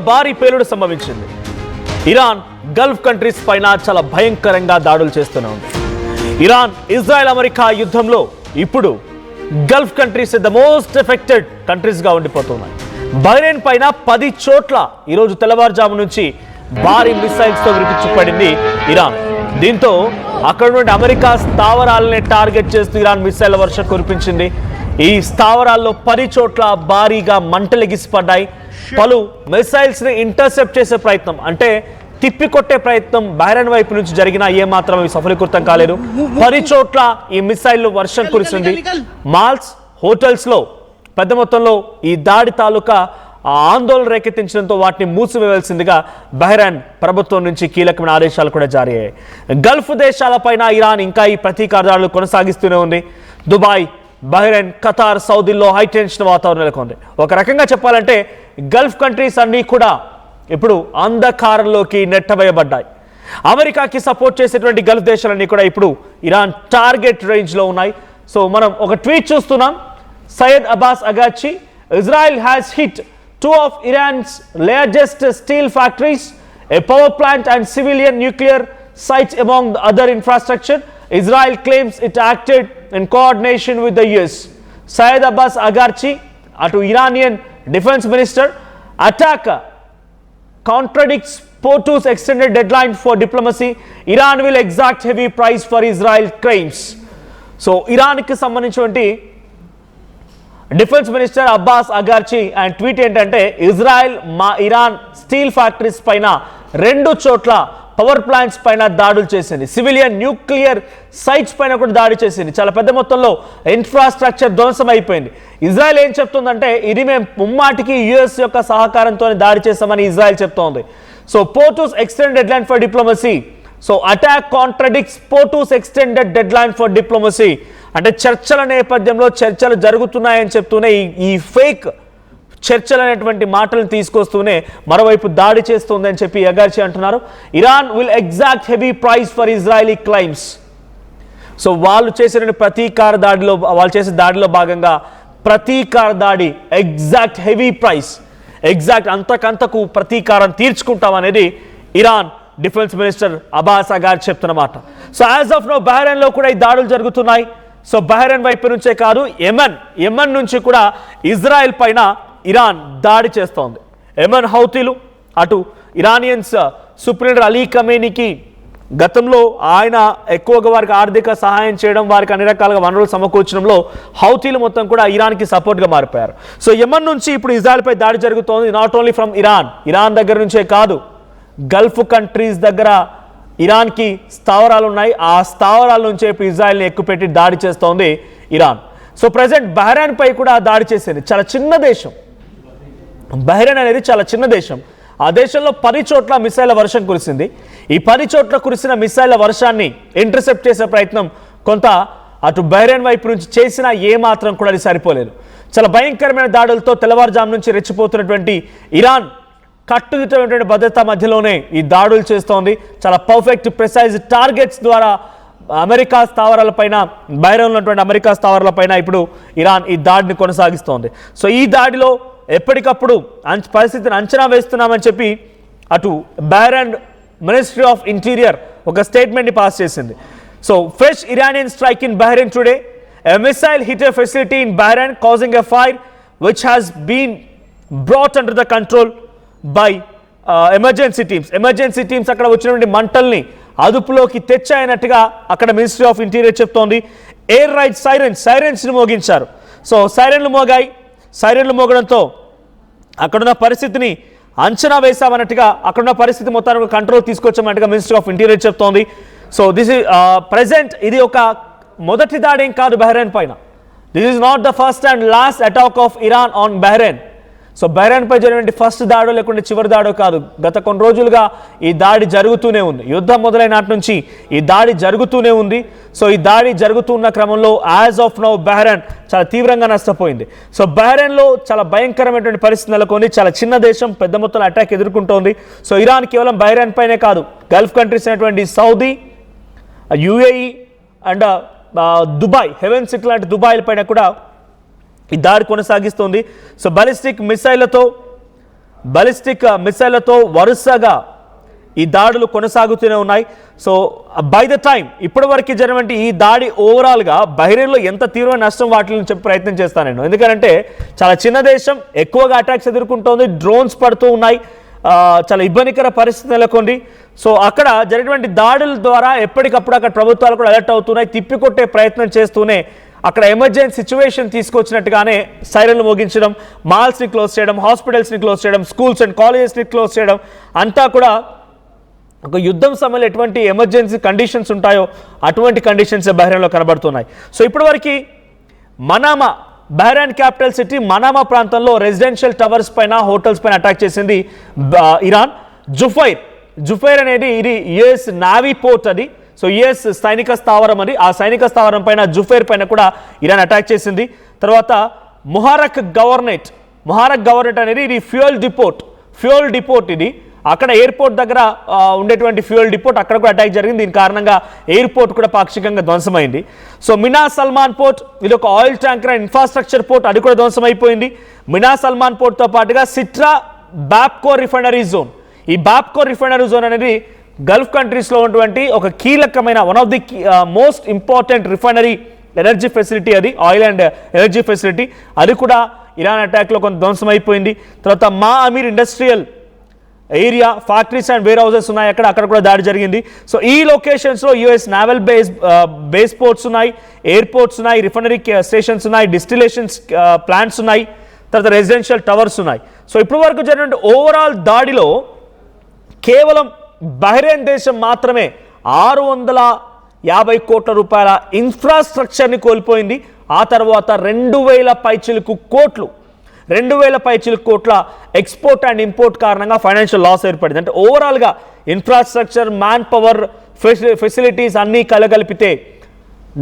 భారీ పేలుడు సంభవించింది. ఇరాన్ గల్ఫ్ కంట్రీస్ పైన చాలా భయంకరంగా దాడులు చేస్తూనే ఉంది. ఇరాన్ ఇజ్రాయెల్ అమెరికా యుద్ధంలో ఇప్పుడు Gulf countries the most affected కంట్రీస్గా ఉండిపోతున్నాయి. బహ్రెయిన్ పైన 10 చోట్ల ఈరోజు తెల్లవారుజాము నుంచి భారీ మిసైల్స్తో విరిపించబడింది ఇరాన్. దీంతో అక్కడ నుండి అమెరికా స్థావరాలనే టార్గెట్ చేస్తూ ఇరాన్ మిసైల్ వర్షం కురిపించింది. ఈ స్థావరాల్లో 10 చోట్ల భారీగా మంటలెగిసిపడ్డాయి. పలు మిసైల్స్ ని ఇంటర్సెప్ట్ చేసే ప్రయత్నం, అంటే తిప్పికొట్టే ప్రయత్నం బహ్రెయిన్ వైపు నుంచి జరిగినా ఏమాత్రం అవి సఫలీకృతం కాలేదు. 10 చోట్ల ఈ మిసైళ్లు వర్షం కురిసింది. మాల్స్, హోటల్స్ లో పెద్ద మొత్తంలో ఈ దాడి తాలూకా ఆందోళన రేకెత్తించడంతో వాటిని మూసివేయాల్సిందిగా బహ్రెయిన్ ప్రభుత్వం నుంచి కీలకమైన ఆదేశాలు కూడా జారీ అయ్యాయి. గల్ఫ్ దేశాలపైన ఇరాన్ ఇంకా ఈ ప్రతీకార దాడులు కొనసాగిస్తూనే ఉంది. దుబాయ్, బహ్రెయిన్, ఖతార్, సౌదీల్లో హైటెన్షన్ వాతావరణం నెలకొంది. ఒక రకంగా చెప్పాలంటే గల్ఫ్ కంట్రీస్ అన్నీ కూడా ఇప్పుడు అంధకారంలోకి నెట్టవేయబడ్డాయి. అమెరికాకి సపోర్ట్ చేసేటువంటి గల్ఫ్ దేశాలన్నీ కూడా ఇప్పుడు ఇరాన్ టార్గెట్ రేంజ్లో ఉన్నాయి. సో మనం ఒక ట్వీట్ చూస్తున్నాం. Seyed Abbas Araghchi, Israel has hit 2 of Iran's largest steel factories, a power plant and civilian nuclear sites among the other infrastructure. Israel claims it acted in coordination with the US. Syed Abbas Agharchi, atu Iranian defense minister, attack contradicts POTU's extended deadline for diplomacy. Iran will exact heavy price for Israel claims. So Iran ki సంబంధించినటువంటి defence minister Abbas Araghchi and tweet ఏంటంటే, Israel మా Iran steel factories పైన 2 చోట్ల power plants పైన దాడులు చేసింది. Civilian nuclear sites పైన కూడా దాడి చేసింది. చాలా పెద్ద మొత్తంలో ఇన్ఫ్రాస్ట్రక్చర్ ధ్వంసం అయిపోయింది. ఇజ్రాయెల్ ఏం చెప్తుందంటే, ఇది మేము ముమ్మాటికి యుఎస్ యొక్క సహకారంతో దాడి చేస్తామని ఇజ్రాయెల్ చెప్తోంది. So POTU's extended deadline for diplomacy. So attack contradicts POTU's extended deadline for diplomacy. అంటే చర్చల నేపథ్యంలో చర్చలు జరుగుతున్నాయని చెప్తూనే ఈ ఫేక్ చర్చలు అనేటువంటి మాటలను తీసుకొస్తూనే మరోవైపు దాడి చేస్తుందని చెప్పి అగార్చి అంటున్నారు. Iran will exact heavy price for Israeli claims. So వాళ్ళు చేసిన ప్రతీకార దాడిలో, వాళ్ళు చేసే దాడిలో భాగంగా ప్రతీకార దాడి, ఎగ్జాక్ట్ హెవీ ప్రైస్, ఎగ్జాక్ట్ అంతకంతకు ప్రతీకారం తీర్చుకుంటామనేది Iran defence minister Abbas Araghchi చెప్తున్నమాట. సో యాజ్ ఆఫ్ నో బహ్రెయిన్లో కూడా ఈ దాడులు జరుగుతున్నాయి. సో బహ్రెయిన్ వైపు నుంచే కాదు, యెమెన్ నుంచి కూడా ఇజ్రాయెల్ పైన ఇరాన్ దాడి చేస్తోంది. యెమెన్ హౌతీలు, అటు ఇరానియన్స్ సుప్రీం లీడర్ అలీ ఖమేనీకి గతంలో ఆయన ఎక్కువగా వారికి ఆర్థిక సహాయం చేయడం, వారికి అన్ని రకాలుగా వనరులు సమకూర్చడంలో హౌతీలు మొత్తం కూడా ఇరాన్కి సపోర్ట్గా మారిపోయారు. సో యెమెన్ నుంచి ఇప్పుడు ఇజ్రాయెల్పై దాడి జరుగుతోంది. నాట్ ఓన్లీ ఫ్రమ్ ఇరాన్ దగ్గర నుంచే కాదు, గల్ఫ్ కంట్రీస్ దగ్గర ఇరాన్కి స్థావరాలు ఉన్నాయి. ఆ స్థావరాల నుంచే ఇప్పుడు ఇజ్రాయెల్ని ఎక్కుపెట్టి దాడి చేస్తోంది ఇరాన్. సో ప్రజెంట్ బహ్రెయిన్ పై కూడా దాడి చేసేది. చాలా చిన్న దేశం బహ్రెయిన్ అనేది, చాలా చిన్న దేశం. ఆ దేశంలో 10 చోట్ల మిసైళ్ల వర్షం కురిసింది. ఈ 10 చోట్ల కురిసిన మిసైళ్ల వర్షాన్ని ఇంటర్సెప్ట్ చేసే ప్రయత్నం కొంత అటు బహ్రెయిన్ వైపు నుంచి చేసినా ఏమాత్రం కూడా అది సరిపోలేదు. చాలా భయంకరమైన దాడులతో తెల్లవారుజాము నుంచి రెచ్చిపోతున్నటువంటి ఇరాన్ కట్టుదిట్టమైనటువంటి భద్రతా మధ్యలోనే ఈ దాడులు చేస్తోంది. చాలా పర్ఫెక్ట్ ప్రిసైజ్ టార్గెట్స్ ద్వారా అమెరికా స్థావరాలపైన, బహ్రెయిన్లో ఉన్నటువంటి అమెరికా స్థావరాలపైన ఇప్పుడు ఇరాన్ ఈ దాడిని కొనసాగిస్తోంది. సో ఈ దాడిలో ఎప్పటికప్పుడు పరిస్థితిని అంచనా వేస్తున్నామని చెప్పి అటు బహ్రెయిన్ మినిస్ట్రీ ఆఫ్ ఇంటీరియర్ ఒక స్టేట్మెంట్ని పాస్ చేసింది. So fresh Iranian strike in Bahrain today. A missile hit a facility in Bahrain causing a fire which has been brought under the control by emergency teams అక్కడ వచ్చినటువంటి మంటల్ని అదుపులోకి తెచ్చాయన్నట్టుగా అక్కడ ministry of interior చెప్తోంది. Air raid సైరన్స్ని మోగించారు. So సైరన్లు మోగడంతో అక్కడున్న పరిస్థితిని అంచనా వేశామన్నట్టుగా, అక్కడున్న పరిస్థితి మొత్తానికి కంట్రోల్ తీసుకొచ్చామన్నట్టుగా మినిస్ట్రీ ఆఫ్ ఇంటీరియర్ చెప్తోంది. సో దిస్ ఇస్ ప్రెజెంట్ ఇది ఒక మొదటి దాడి ఏం కాదు బహ్రెయిన్ పైన. This is not the first and last attack of Iran on Bahrain. So Bahrain పై జరిగిన ఫస్ట్ దాడో లేకుంటే చివరి దాడో కాదు. గత కొన్ని రోజులుగా ఈ దాడి జరుగుతూనే ఉంది. యుద్ధం మొదలైన నాటి నుంచి ఈ దాడి జరుగుతూనే ఉంది. సో ఈ దాడి జరుగుతున్న క్రమంలో యాజ్ ఆఫ్ నౌ బహ్రెయిన్ చాలా తీవ్రంగా నష్టపోయింది. సో బహ్రెయిన్లో చాలా భయంకరమైనటువంటి పరిస్థితి నెలకొంది. చాలా చిన్న దేశం పెద్ద మొత్తంలో అటాక్ ఎదుర్కొంటోంది. సో ఇరాన్ కేవలం బహ్రెయిన్ పైనే కాదు, గల్ఫ్ కంట్రీస్ అయినటువంటి Saudi, UAE and Dubai, heaven city లాంటి దుబాయ్ పైన కూడా ఈ దాడి కొనసాగిస్తోంది. సో బాలిస్టిక్ మిసైళ్లతో బాలిస్టిక్ మిసైళ్లతో వరుసగా ఈ దాడులు కొనసాగుతూనే ఉన్నాయి. సో బై ద టైం ఇప్పటివరకు జరిగినటువంటి ఈ దాడి ఓవరాల్గా బహ్రెయిన్లో ఎంత తీవ్రమైన నష్టం వాటిని చెప్పే ప్రయత్నం చేస్తాను నేను. ఎందుకంటే చాలా చిన్న దేశం, ఎక్కువగా అటాక్స్ ఎదుర్కొంటోంది, డ్రోన్స్ పడుతూ ఉన్నాయి, చాలా ఇబ్బందికర పరిస్థితి నెలకొంది. సో అక్కడ జరిగినటువంటి దాడుల ద్వారా ఎప్పటికప్పుడు అక్కడ ప్రభుత్వాలు కూడా అలర్ట్ అవుతున్నాయి, తిప్పికొట్టే ప్రయత్నం చేస్తూనే అక్కడ ఎమర్జెన్సీ సిచ్యువేషన్ తీసుకొచ్చినట్టుగానే సైరన్లు మోగించడం, మాల్స్ని క్లోజ్ చేయడం, హాస్పిటల్స్ని క్లోజ్ చేయడం, స్కూల్స్ అండ్ కాలేజెస్ని క్లోజ్ చేయడం, అంతా కూడా ఒక యుద్ధం సమయంలో ఎటువంటి ఎమర్జెన్సీ కండిషన్స్ ఉంటాయో అటువంటి కండిషన్స్ బహ్రెయిన్లో కనబడుతున్నాయి. సో ఇప్పటివరకు Manama, Bahrain capital city Manama ప్రాంతంలో రెసిడెన్షియల్ టవర్స్ పైన, హోటల్స్ పైన అటాక్ చేసింది ఇరాన్. జుఫైర్ అనేది ఇది యుఎస్ నావీ పోర్ట్, అది సో యుఎస్ సైనిక స్థావరం అది. ఆ సైనిక స్థావరం పైన, జుఫైర్ పైన కూడా ఇరాన్ అటాక్ చేసింది. తర్వాత ముహారక్ గవర్నెట్ అనేది ఇది ఫ్యూయల్ డిపోర్ట్ ఇది. అక్కడ ఎయిర్పోర్ట్ దగ్గర ఉండేటువంటి ఫ్యూయల్ డిపోర్ట్, అక్కడ కూడా అటాక్ జరిగింది. దీని కారణంగా ఎయిర్పోర్ట్ కూడా పాక్షికంగా ధ్వంసమైంది. సో మినా సల్మాన్ పోర్ట్, ఇది ఒక oil tanker and infrastructure port, అది కూడా ధ్వంసమైపోయింది. మినా సల్మాన్ పోర్ట్తో పాటుగా సిట్రా బాప్కో రిఫైనరీ జోన్, ఈ బాప్కో రిఫైనరీ జోన్ అనేది గల్ఫ్ కంట్రీస్లో ఉన్నటువంటి ఒక కీలకమైన one of the most important refinery energy facility, అది ఆయిల్ అండ్ ఎనర్జీ ఫెసిలిటీ, అది కూడా ఇరాన్ అటాక్లో కొంత ధ్వంసమైపోయింది. తర్వాత Maameer industrial area, factories and warehouses ఉన్నాయి, అక్కడ కూడా దాడి జరిగింది. సో ఈ లొకేషన్స్లో యుఎస్ నావల్ బేస్ పోర్ట్స్ ఉన్నాయి, ఎయిర్పోర్ట్స్ ఉన్నాయి, రిఫైనరీ స్టేషన్స్ ఉన్నాయి, డిస్టిలేషన్స్ ప్లాంట్స్ ఉన్నాయి, తర్వాత రెసిడెన్షియల్ టవర్స్ ఉన్నాయి. సో ఇప్పటి వరకు జరిగిన ఓవరాల్ దాడిలో కేవలం బహ్రెయిన్ దేశం మాత్రమే 650 కోట్ల రూపాయల ఇన్ఫ్రాస్ట్రక్చర్ని కోల్పోయింది. ఆ తర్వాత 2000 పైచిలకు కోట్ల ఎక్స్పోర్ట్ అండ్ ఇంపోర్ట్ కారణంగా ఫైనాన్షియల్ లాస్ ఏర్పడింది. అంటే ఓవరాల్గా ఇన్ఫ్రాస్ట్రక్చర్, మ్యాన్ పవర్, ఫెసిలిటీస్ అన్నీ కలగలిపితే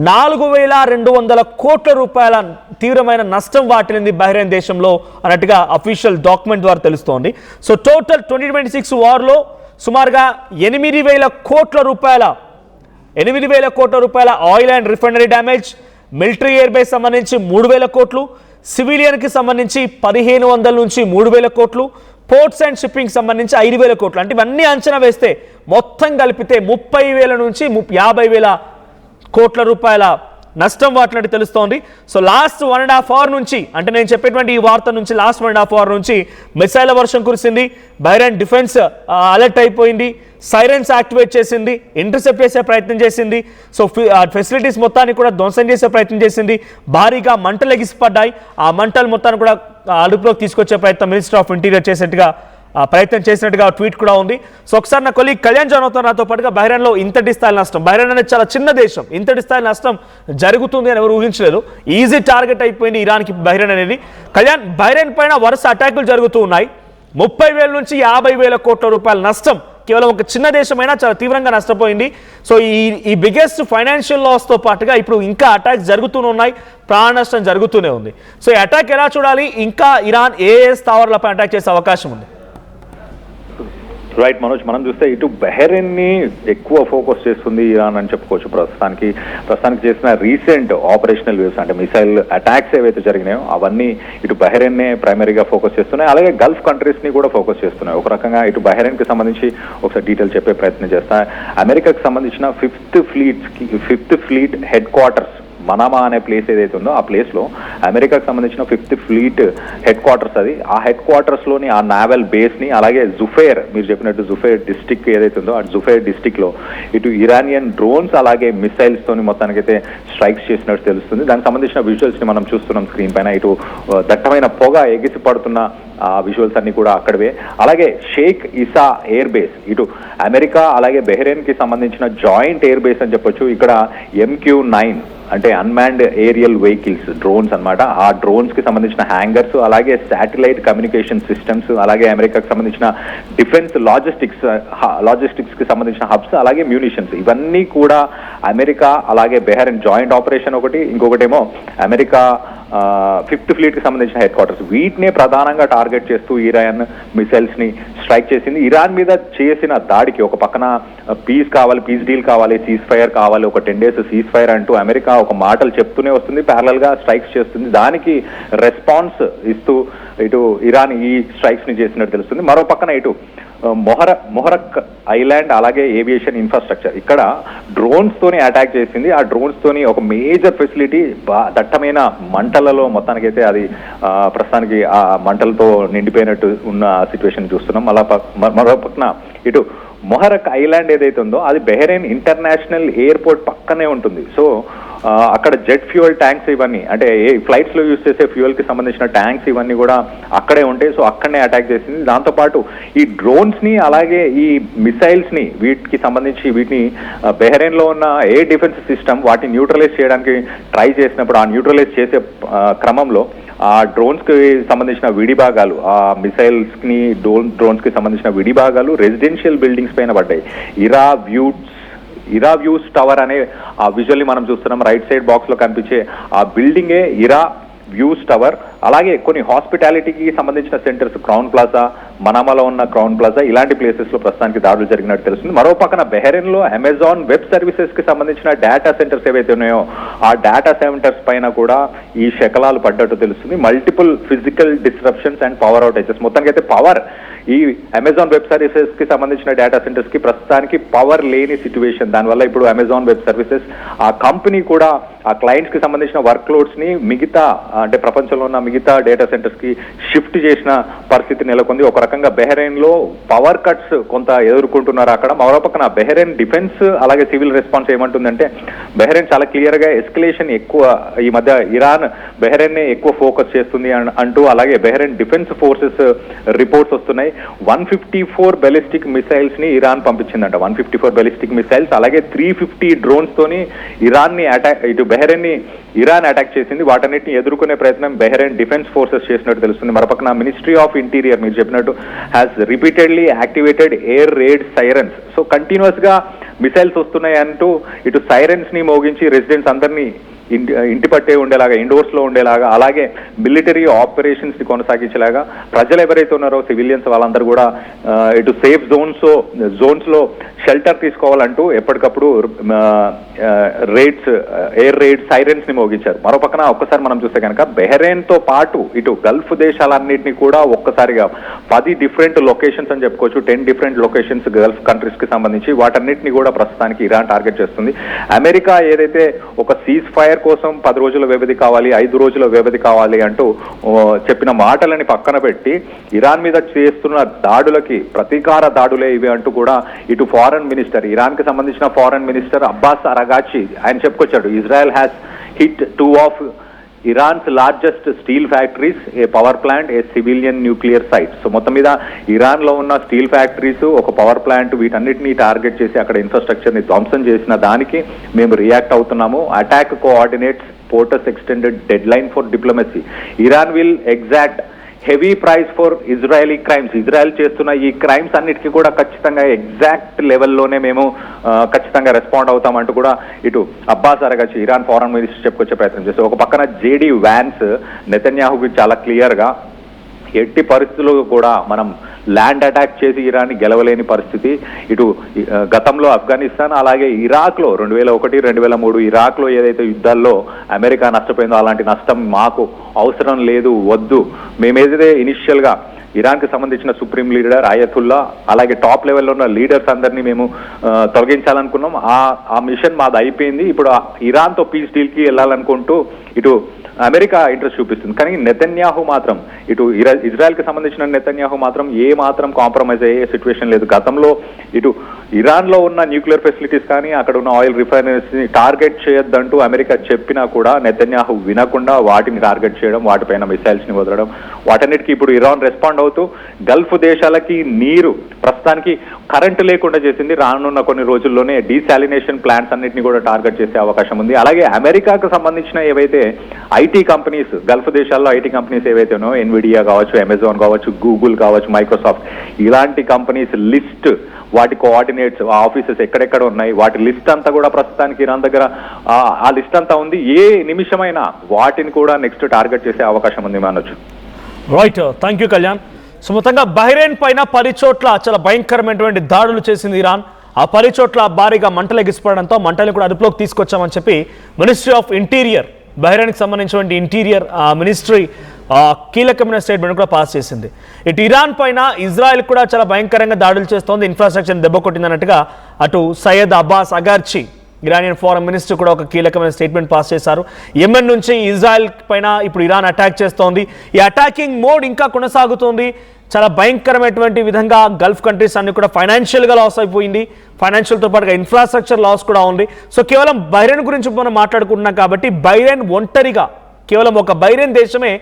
4200 కోట్ల రూపాయల తీవ్రమైన నష్టం వాటిల్లింది బహ్రెయిన్ దేశంలో అన్నట్టుగా అఫీషియల్ డాక్యుమెంట్ ద్వారా తెలుస్తోంది. సో టోటల్ 2026 వార్లో సుమారుగా 8000 కోట్ల రూపాయల oil and refinery damage, military air base సంబంధించి 3000 కోట్లు, సివిలియన్కి సంబంధించి 1500 నుంచి 3000 కోట్లు, పోర్ట్స్ అండ్ షిప్పింగ్ సంబంధించి 5000 కోట్లు. అంటే ఇవన్నీ అంచనా వేస్తే మొత్తం కలిపితే 30,000 నుంచి 50,000 కోట్ల రూపాయల నష్టం వాటినట్టు తెలుస్తోంది. సో లాస్ట్ 1.5 అవర్ నుంచి, అంటే నేను చెప్పేటువంటి ఈ వార్త నుంచి లాస్ట్ 1.5 అవర్ నుంచి మిసైల్ వర్షం కురిసింది. బహ్రెయిన్ డిఫెన్స్ అలర్ట్ అయిపోయింది, సైరన్స్ యాక్టివేట్ చేసింది, ఇంటర్సెప్ట్ చేసే ప్రయత్నం చేసింది. సో ఫెసిలిటీస్ మొత్తాన్ని కూడా ధ్వంసం చేసే ప్రయత్నం చేసింది. భారీగా మంటలు ఎగిసిపడ్డాయి. ఆ మంటలు మొత్తాన్ని కూడా అదుపులోకి తీసుకొచ్చే ప్రయత్నం మినిస్టర్ ఆఫ్ ఇంటీరియర్ ప్రయత్నం చేసినట్టుగా ట్వీట్ కూడా ఉంది. సో ఒకసారి నా కొలీగ్ కళ్యాణ్ జాన్ అవుతారు నాతో పాటుగా. బహ్రెయిన్లో ఇంతటి స్థాయి నష్టం, బహ్రెయిన్ అనేది చాలా చిన్న దేశం, ఇంతటి స్థాయి నష్టం జరుగుతుంది అని ఎవరు ఊహించలేదు. ఈజీ టార్గెట్ అయిపోయింది ఇరాన్కి బహ్రెయిన్ అనేది. కళ్యాణ్, బహ్రెయిన్ పైన వరుస అటాకులు జరుగుతూ ఉన్నాయి. 30,000 నుంచి 50,000 కోట్ల రూపాయల నష్టం కేవలం ఒక చిన్న దేశమైనా చాలా తీవ్రంగా నష్టపోయింది. సో ఈ బిగ్గెస్ట్ ఫైనాన్షియల్ లాస్తో పాటుగా ఇప్పుడు ఇంకా అటాక్స్ జరుగుతూనే ఉన్నాయి, ప్రాణ నష్టం జరుగుతూనే ఉంది. సో ఈ అటాక్ ఎలా చూడాలి? ఇంకా ఇరాన్ ఏ స్థావరాలపై అటాక్ చేసే అవకాశం ఉంది? రైట్ మనోజ్, మనం చూస్తే ఇటు బహ్రెయిన్ని ఎక్కువ ఫోకస్ చేస్తుంది ఇరాన్ అని చెప్పుకోవచ్చు. ప్రస్తుతానికి చేసిన రీసెంట్ ఆపరేషనల్ వేవ్స్, అంటే మిసైల్ అటాక్స్ ఏవైతే జరిగినాయో అవన్నీ ఇటు బహ్రెయిన్నే ప్రైమరీగా ఫోకస్ చేస్తున్నాయి. అలాగే గల్ఫ్ కంట్రీస్ ని కూడా ఫోకస్ చేస్తున్నాయి. ఒక రకంగా ఇటు బహ్రెయిన్ కి సంబంధించి ఒకసారి డీటెయిల్ చెప్పే ప్రయత్నం చేస్తా. అమెరికాకి సంబంధించిన fifth fleet head quarters Manama అనే ప్లేస్ ఏదైతే ఉందో ఆ ప్లేస్లో అమెరికాకు సంబంధించిన 5th ఫ్లీట్ హెడ్ క్వార్టర్స్ అది. ఆ హెడ్ క్వార్టర్స్లోని ఆ నావల్ బేస్ని, అలాగే జుఫైర్, మీరు చెప్పినట్టు జుఫైర్ డిస్టిక్ ఏదైతే ఉందో ఆ జుఫైర్ డిస్టిక్లో ఇటు ఇరానియన్ డ్రోన్స్ అలాగే మిసైల్స్తోని మొత్తానికైతే స్ట్రైక్స్ చేసినట్టు తెలుస్తుంది. దానికి సంబంధించిన విజువల్స్ని మనం చూస్తున్నాం స్క్రీన్ పైన. ఇటు దట్టమైన పొగ ఎగిసి పడుతున్న ఆ విజువల్స్ అన్ని కూడా అక్కడవే. అలాగే షేక్ ఇసా ఎయిర్ బేస్, ఇటు అమెరికా అలాగే బహ్రెయిన్కి సంబంధించిన జాయింట్ ఎయిర్ బేస్ అని చెప్పొచ్చు. ఇక్కడ MQ-9 అంటే అన్మాన్డ్ ఏరియల్ వెహికల్స్, డ్రోన్స్ అన్నమాట. ఆ డ్రోన్స్ కి సంబంధించిన హ్యాంగర్స్, అలాగే శాటిలైట్ కమ్యూనికేషన్ సిస్టమ్స్, అలాగే అమెరికాకి సంబంధించిన డిఫెన్స్ లాజిస్టిక్స్ కి సంబంధించిన హబ్స్, అలాగే మ్యూనిషన్స్, ఇవన్నీ కూడా అమెరికా అలాగే బహ్రెయిన్ జాయింట్ ఆపరేషన్ ఒకటి. ఇంకొకటేమో అమెరికా ఫిఫ్త్ ఫ్లీట్కి సంబంధించిన హెడ్ క్వార్టర్స్, వీటినే ప్రధానంగా టార్గెట్ చేస్తూ ఇరాన్ మిసైల్స్ని స్ట్రైక్ చేసింది. ఇరాన్ మీద చేసిన దాడికి ఒక పక్కన పీస్ కావాలి, పీస్ డీల్ కావాలి, సీజ్ ఫైర్ కావాలి, ఒక 10 days సీజ్ ఫైర్ అంటూ అమెరికా ఒక మాటలు చెప్తూనే వస్తుంది, ప్యారలల్గా స్ట్రైక్స్ చేస్తుంది. దానికి రెస్పాన్స్ ఇస్తూ ఇటు ఇరాన్ ఈ స్ట్రైక్స్ ని చేసినట్టు తెలుస్తుంది. మరో పక్కన ఇటు మొహరక్ ఐలాండ్ అలాగే ఏవియేషన్ ఇన్ఫ్రాస్ట్రక్చర్, ఇక్కడ డ్రోన్స్ తోని అటాక్ చేసింది. ఆ డ్రోన్స్ తోని ఒక మేజర్ ఫెసిలిటీ దట్టమైన మంటలలో మొత్తానికైతే అది ప్రస్తుతానికి ఆ మంటలతో నిండిపోయినట్టు ఉన్న సిచ్యువేషన్ చూస్తున్నాం. మరో పక్కన ఇటు మొహరక్ ఐలాండ్ ఏదైతే ఉందో అది బెహ్రెయిన్ ఇంటర్నేషనల్ ఎయిర్పోర్ట్ పక్కనే ఉంటుంది. సో అక్కడ జెట్ ఫ్యూయల్ ట్యాంక్స్ ఇవన్నీ అంటే ఫ్లైట్స్ లో యూజ్ చేసే ఫ్యూయల్ కి సంబంధించిన ట్యాంక్స్ ఇవన్నీ కూడా అక్కడే ఉంటాయి. సో అక్కడనే అటాక్ చేసింది. దాంతోపాటు ఈ డ్రోన్స్ ని అలాగే ఈ మిసైల్స్ ని వీటికి సంబంధించి వీటిని బెహ్రెయిన్ లో ఉన్న ఎయిర్ డిఫెన్స్ సిస్టమ్ వాటిని న్యూట్రలైజ్ చేయడానికి ట్రై చేసినప్పుడు ఆ న్యూట్రలైజ్ చేసే క్రమంలో ఆ డ్రోన్స్ కి సంబంధించిన విడిభాగాలు, ఆ మిసైల్స్ ని డ్రోన్స్ కి సంబంధించిన విడిభాగాలు రెసిడెన్షియల్ బిల్డింగ్స్ పైన పడ్డాయి. ఇరా వ్యూస్ టవర్ అనే ఆ విజువల్లీ మనం చూస్తున్నాం, రైట్ సైడ్ బాక్స్ లో కనిపించే ఆ బిల్డింగే ఇరా వ్యూస్ టవర్. అలాగే కొన్ని హాస్పిటాలిటీకి సంబంధించిన సెంటర్స్, క్రౌన్ ప్లాజా, మనామాలో ఉన్న క్రౌన్ ప్లాజా, ఇలాంటి ప్లేసెస్ లో ప్రస్తుతానికి దాడులు జరిగినట్టు తెలుస్తుంది. మరో పక్కన బెహ్రెయిన్ లో అమెజాన్ వెబ్ సర్వీసెస్ కి సంబంధించిన డేటా సెంటర్స్ ఏవైతే ఉన్నాయో ఆ డేటా సెంటర్స్ పైన కూడా ఈ శకలాలు పడ్డట్టు తెలుస్తుంది. Multiple physical disruptions and power outages. మొత్తానికి అయితే పవర్ ఈ అమెజాన్ వెబ్ సర్వీసెస్ కి సంబంధించిన డేటా సెంటర్స్ కి ప్రస్తుతానికి పవర్ లేని సిచ్యువేషన్. దానివల్ల ఇప్పుడు అమెజాన్ వెబ్ సర్వీసెస్ ఆ కంపెనీ కూడా ఆ క్లయింట్స్ కి సంబంధించిన వర్క్ లోడ్స్ ని మిగతా అంటే ప్రపంచంలో ఉన్న మిగతా డేటా సెంటర్స్ కి షిఫ్ట్ చేసిన పరిస్థితి నెలకొంది. ఒక రకంగా బెహ్రెయిన్ లో పవర్ కట్స్ కొంత ఎదుర్కొంటున్నారు అక్కడ. మరో పక్కన బెహ్రెయిన్ డిఫెన్స్ అలాగే సివిల్ రెస్పాన్స్ ఏమంటుందంటే బెహ్రెయిన్ చాలా క్లియర్ గా ఎస్కలేషన్ ఎక్కువ ఈ మధ్య ఇరాన్ బెహ్రెయిన్ నే ఎక్కువ ఫోకస్ చేస్తుంది అంటూ అలాగే బెహ్రెయిన్ డిఫెన్స్ ఫోర్సెస్ రిపోర్ట్స్ వస్తున్నాయి. 154 బెలిస్టిక్ మిసైల్స్ ని ఇరాన్ పంపించిందంట. 154 బెలిస్టిక్ మిసైల్స్ అలాగే 350 డ్రోన్స్ తోని ఇరాన్ ని అటాక్ ఇటు బెహ్రెయిన్ ని ఇరాన్ అటాక్ చేసింది. వాటన్నిటిని ఎదుర్కొనే ప్రయత్నం బెహ్రెయిన్ డిఫెన్స్ ఫోర్సెస్ చేసినట్టు తెలుస్తుంది. మరోపక్కన మినిస్ట్రీ ఆఫ్ ఇంటీరియర్ మీరు చెప్పినట్టు has repeatedly activated air raid sirens. So continuous గా మిసైల్స్ వస్తున్నాయి అంటూ ఇటు సైరన్స్ ని మోగించి రెసిడెంట్స్ అందరినీ ఇంటి పట్టే ఉండేలాగా, ఇండోర్స్ లో ఉండేలాగా, అలాగే మిలిటరీ ఆపరేషన్స్ ని కొనసాగించేలాగా ప్రజలు ఎవరైతే ఉన్నారో సివిలియన్స్ వాళ్ళందరూ కూడా ఇటు సేఫ్ జోన్స్ లో షెల్టర్ తీసుకోవాలంటూ ఎప్పటికప్పుడు ఎయిర్ రైడ్ సైరన్స్ ని మోగించారు. మరో పక్కన ఒక్కసారి మనం చూస్తే కనుక బెహ్రెయిన్ తో పాటు ఇటు గల్ఫ్ దేశాలన్నింటినీ కూడా ఒక్కసారిగా 10 డిఫరెంట్ లొకేషన్స్ అని చెప్పుకోవచ్చు, 10 డిఫరెంట్ లొకేషన్స్ గల్ఫ్ కంట్రీస్ కి సంబంధించి వాటన్నిటిని కూడా ప్రస్తుతానికి ఇరాన్ టార్గెట్ చేస్తుంది. అమెరికా ఏదైతే ఒక సీజ్ ఫైర్ కోసం 10 రోజుల వ్యవధి కావాలి, 5 రోజుల వ్యవధి కావాలి అంటూ చెప్పిన మాటలని పక్కన పెట్టి ఇరాన్ మీద చేస్తున్న దాడులకి ప్రతీకార దాడులే ఇవి అంటూ కూడా ఇటు ఫారెన్ మినిస్టర్, ఇరాన్ కి సంబంధించిన ఫారెన్ మినిస్టర్ అబ్బాస్ అరగాచి ఆయన చెప్పుకొచ్చాడు. Israel has hit 2 of Iran's largest steel factories, a power plant, a civilian nuclear site. So మొత్తం మీద ఇరాన్ లో ఉన్న స్టీల్ ఫ్యాక్టరీస్, ఒక పవర్ ప్లాంట్, వీటన్నిటిని టార్గెట్ చేసి అక్కడ ఇన్ఫ్రాస్ట్రక్చర్ ని ధ్వంసం చేసిన దానికి మేము రియాక్ట్ అవుతున్నాము. Attack coordinates ports extended deadline for diplomacy. Iran will exact heavy price for Israeli crimes. Israel చేస్తున్న ఈ క్రైమ్స్ అన్నిటికీ కూడా ఖచ్చితంగా ఎగ్జాక్ట్ లెవెల్లోనే మేము ఖచ్చితంగా రెస్పాండ్ అవుతామంటూ కూడా ఇటు అబ్బాస్ అరగాచి ఇరాన్ ఫారెన్ మినిస్టర్ చెప్పుకొచ్చే ప్రయత్నం చేస్తారు. ఒక పక్కన జేడీ వ్యాన్స్ నెతన్యాహుకి చాలా క్లియర్ గా ఎట్టి పరిస్థితుల్లో కూడా మనం ల్యాండ్ అటాక్ చేసి ఇరాన్ని గెలవలేని పరిస్థితి. ఇటు గతంలో ఆఫ్ఘనిస్తాన్ అలాగే ఇరాక్ లో 2001, 2003 ఇరాక్ లో ఏదైతే యుద్ధాల్లో అమెరికా నష్టపోయిందో అలాంటి నష్టం మాకు అవసరం లేదు, వద్దు. మేమేదైతే ఇనిషియల్ గా ఇరాన్ కి సంబంధించిన సుప్రీం లీడర్ ఆయతుల్లా అలాగే టాప్ లెవెల్లో ఉన్న లీడర్స్ అందరినీ మేము తొలగించాలనుకున్నాం. ఆ మిషన్ మాది అయిపోయింది. ఇప్పుడు ఇరాన్ తో పీస్ డీల్ కి వెళ్ళాలనుకుంటూ ఇటు అమెరికా ఇంట్రెస్ట్ చూపిస్తుంది. కానీ నెతన్యాహు మాత్రం ఇటు ఇజ్రాయెల్ కి సంబంధించిన నెతన్యాహు మాత్రం ఏ మాత్రం కాంప్రమైజ్ అయ్యే సిచ్యువేషన్ లేదు. గతంలో ఇటు ఇరాన్ లో ఉన్న న్యూక్లియర్ ఫెసిలిటీస్ కానీ అక్కడ ఉన్న ఆయిల్ రిఫైనరీస్ ని టార్గెట్ చేయొద్దంటూ అమెరికా చెప్పినా కూడా నెతన్యాహు వినకుండా వాటిని టార్గెట్ చేయడం, వాటిపైన మిసైల్స్ ని వదలడం, వాటన్నిటికీ ఇప్పుడు ఇరాన్ రెస్పాండ్ అవుతూ గల్ఫ్ దేశాలకి నీరు ప్రస్తుతానికి కరెంటు లేకుండా చేసింది. రానున్న కొన్ని రోజుల్లోనే డీసాలినేషన్ ప్లాంట్స్ అన్నింటినీ కూడా టార్గెట్ చేసే అవకాశం ఉంది. అలాగే అమెరికాకు సంబంధించిన ఏవైతే ఐటీ కంపెనీస్, గల్ఫ్ దేశాల్లో ఐటీ కంపెనీస్ ఏవైతే ఉన్నాయో ఎన్విడియా కావచ్చు, అమెజాన్ కావచ్చు, గూగుల్ కావచ్చు, మైక్రోసాఫ్ట్, ఇలాంటి కంపెనీస్ లిస్ట్ వాటి కోఆర్డినేట్స్, ఆ ఆఫీసెస్ ఎక్కడెక్కడ ఉన్నాయి, వాటి లిస్ట్ అంతా కూడా ప్రస్తుతానికి ఇరాన్ దగ్గర ఆ లిస్ట్ అంతా ఉంది. ఏ నిమిషమైనా వాటిని కూడా నెక్స్ట్ టార్గెట్ చేసే అవకాశం ఉంది అనొచ్చు. Right, thank you Kalyan. So మొత్తంగా బహ్రెయిన్ పైన 10 చోట్ల చాలా భయంకరమైనటువంటి దాడులు చేసింది ఇరాన్. ఆ 10 చోట్ల భారీగా మంటలు ఎగిసిపడడంతో మంటలు కూడా అదుపులోకి తీసుకొచ్చామని చెప్పి మినిస్ట్రీ ఆఫ్ ఇంటీరియర్, బహ్రెయిన్కి సంబంధించినటువంటి ఇంటీరియర్ మినిస్ట్రీ కీలకమైన స్టేట్మెంట్ కూడా పాస్ చేసింది. ఇటు ఇరాన్ పైన ఇజ్రాయెల్ కూడా చాలా భయంకరంగా దాడులు చేస్తోంది, ఇన్ఫ్రాస్ట్రక్చర్ దెబ్బ కొట్టిందన్నట్టుగా అటు Seyed Abbas Araghchi Iranian foreign minister కూడా ఒక కీలకమైన స్టేట్మెంట్ పాస్ చేశారు. యెమెన్ నుంచి ఇజ్రాయెల్ పైన ఇప్పుడు ఇరాన్ అటాక్ చేస్తోంది. ఈ అటాకింగ్ మోడ్ ఇంకా కొనసాగుతోంది. చాలా భయంకరమైనటువంటి విధంగా గల్ఫ్ కంట్రీస్ అన్ని కూడా ఫైనాన్షియల్గా లాస్ అయిపోయింది. ఫైనాన్షియల్తో పాటుగా ఇన్ఫ్రాస్ట్రక్చర్ లాస్ కూడా ఉంది. సో కేవలం బహ్రెయిన్ గురించి మనం మాట్లాడుకుంటున్నాం కాబట్టి బహ్రెయిన్ ఒంటరిగా కేవలం ఒక బహ్రెయిన్ దేశమే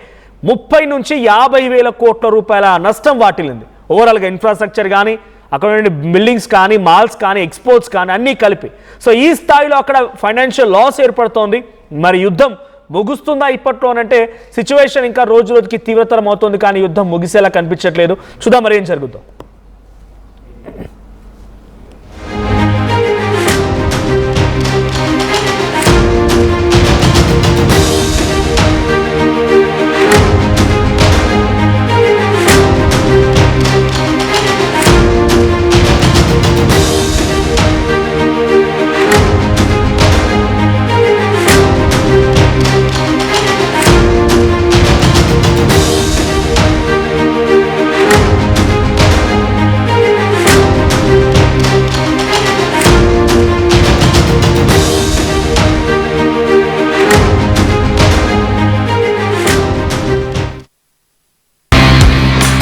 30 నుంచి 50 వేల కోట్ల రూపాయల నష్టం వాటిల్లింది. ఓవరాల్గా ఇన్ఫ్రాస్ట్రక్చర్ కానీ, అక్కడ ఉండే బిల్డింగ్స్ కానీ, మాల్స్ కానీ, ఎక్స్పోర్ట్స్ కానీ అన్నీ కలిపి. సో ఈ స్థాయిలో అక్కడ ఫైనాన్షియల్ లాస్ ఏర్పడుతోంది. మరి యుద్ధం ముగుస్తుందా ఇప్పట్లో అంటే సిచ్యువేషన్ ఇంకా రోజు రోజుకి తీవ్రతరం అవుతుంది, కానీ యుద్ధం ముగిసేలా కనిపించట్లేదు. చూద్దాం మరి ఏం జరుగుతుందో.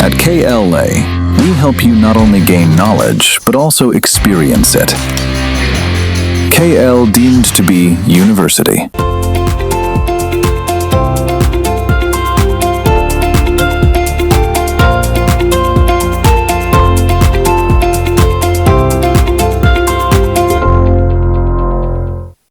At KLA, we help you not only gain knowledge, but also experience it. KL deemed to be university.